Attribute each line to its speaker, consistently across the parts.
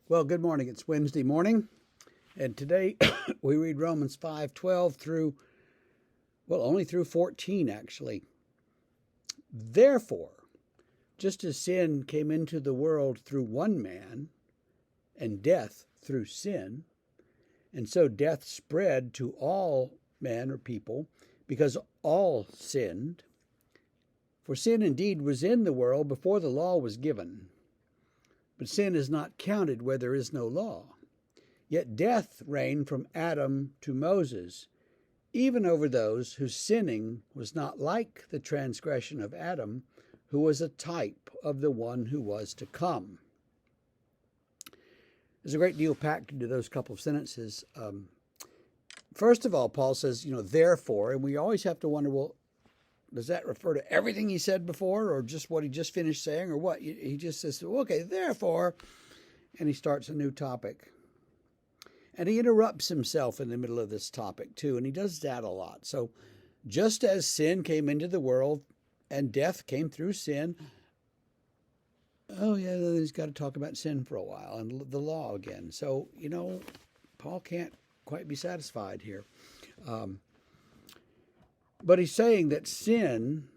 Speaker 1: Well, good morning. It's Wednesday morning, and today we read Romans 5:12 through, well, only through 14, actually. Therefore, just as sin came into the world through one man, and death through sin, and so death spread to all men or people because all sinned. For sin indeed was in the world before the law was given. But sin is not counted where there is no law. Yet death reigned from Adam to Moses, even over those whose sinning was not like the transgression of Adam, who was a type of the one who was to come. There's a great deal packed into those couple of sentences. First of all, Paul says, therefore, and we always have to wonder, well, does that refer to everything he said before or just what he just finished saying or what? He just says, okay, therefore, and he starts a new topic. And he interrupts himself in the middle of this topic too, and he does that a lot. So just as sin came into the world and death came through sin, then he's got to talk about sin for a while and the law again. So, Paul can't quite be satisfied here. But he's saying that sin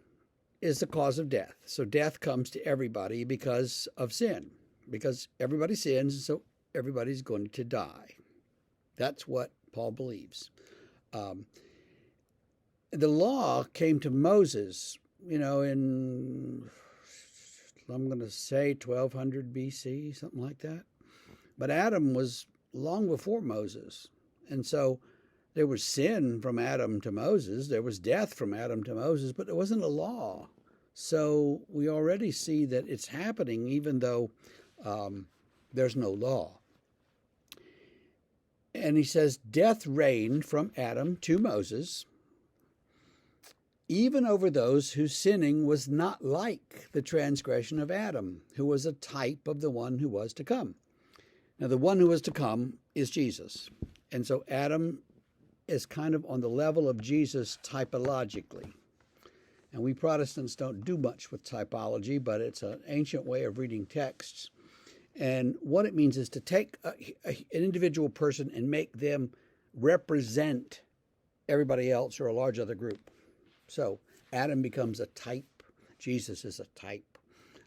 Speaker 1: is the cause of death. So death comes to everybody because of sin. Because everybody sins, so everybody's going to die. That's what Paul believes. The law came to Moses, in, I'm going to say 1200 BC, something like that. But Adam was long before Moses. And so there was sin from Adam to Moses. There was death from Adam to Moses, but there wasn't a law. So we already see that it's happening even though there's no law. And he says, death reigned from Adam to Moses, even over those whose sinning was not like the transgression of Adam, who was a type of the one who was to come. Now, the one who was to come is Jesus. And so Adam is kind of on the level of Jesus typologically. And we Protestants don't do much with typology, but it's an ancient way of reading texts. And what it means is to take an individual person and make them represent everybody else or a large other group. So Adam becomes a type. Jesus is a type.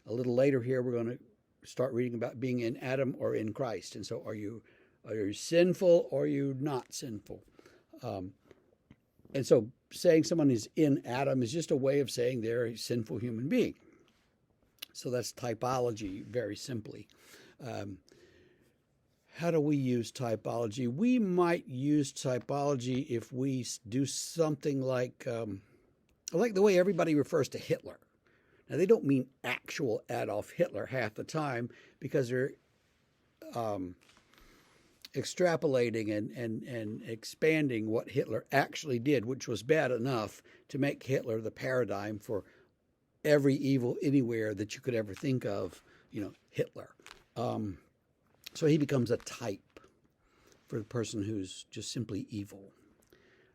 Speaker 1: A little later here, we're going to start reading about being in Adam or in Christ. And so are you sinful or are you not sinful? And so saying someone is in Adam is just a way of saying they're a sinful human being. So that's typology, very simply. How do we use typology? We might use typology if we do something like the way everybody refers to Hitler. Now, they don't mean actual Adolf Hitler half the time because they're extrapolating and expanding what Hitler actually did, which was bad enough to make Hitler the paradigm for every evil anywhere that you could ever think of, Hitler. So he becomes a type for the person who's just simply evil.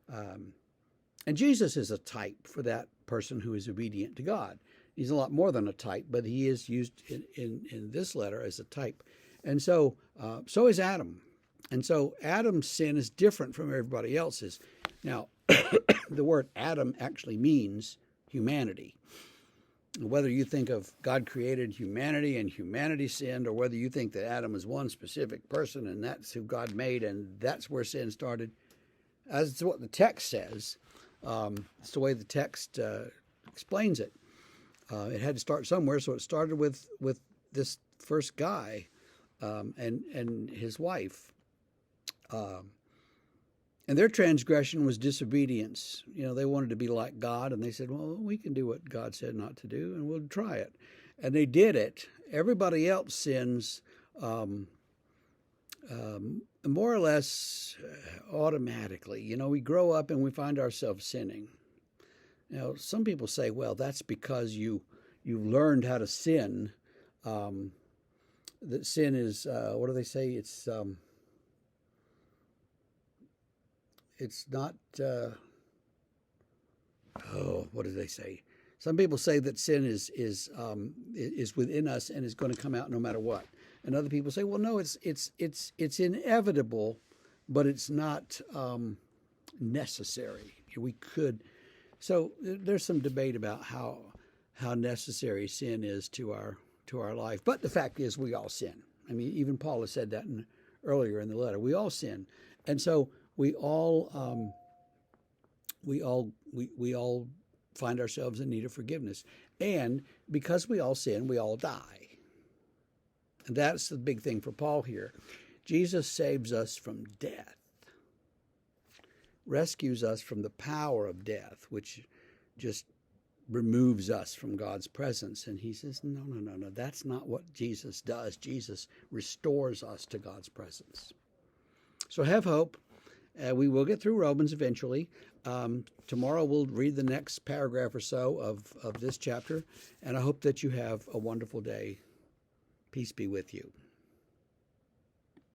Speaker 1: And Jesus is a type for that person who is obedient to God. He's a lot more than a type, but he is used in this letter as a type. And so is Adam. And so Adam's sin is different from everybody else's. Now, the word Adam actually means humanity. Whether you think of God created humanity and humanity sinned, or whether you think that Adam is one specific person and that's who God made and that's where sin started, as what the text says, it's the way the text explains it. It had to start somewhere, so it started with this first guy and his wife. And their transgression was disobedience. They wanted to be like God, and they said, well, we can do what God said not to do, and we'll try it. And they did it. Everybody else sins more or less automatically. We grow up and we find ourselves sinning. Now, some people say, well, that's because you learned how to sin. That sin is, what do they say? It's not, what do they say? Some people say that sin is within us and is going to come out no matter what. And other people say, well, no, it's inevitable, but it's not necessary. We could. So there's some debate about how necessary sin is to our life. But the fact is, we all sin. I mean, even Paul has said that earlier in the letter. We all sin, and so we all find ourselves in need of forgiveness. And because we all sin, we all die. And that's the big thing for Paul here. Jesus saves us from death, rescues us from the power of death, which just removes us from God's presence. And he says, no, that's not what Jesus does. Jesus restores us to God's presence. So have hope. We will get through Romans eventually. Tomorrow we'll read the next paragraph or so of this chapter, and I hope that you have a wonderful day. Peace be with you.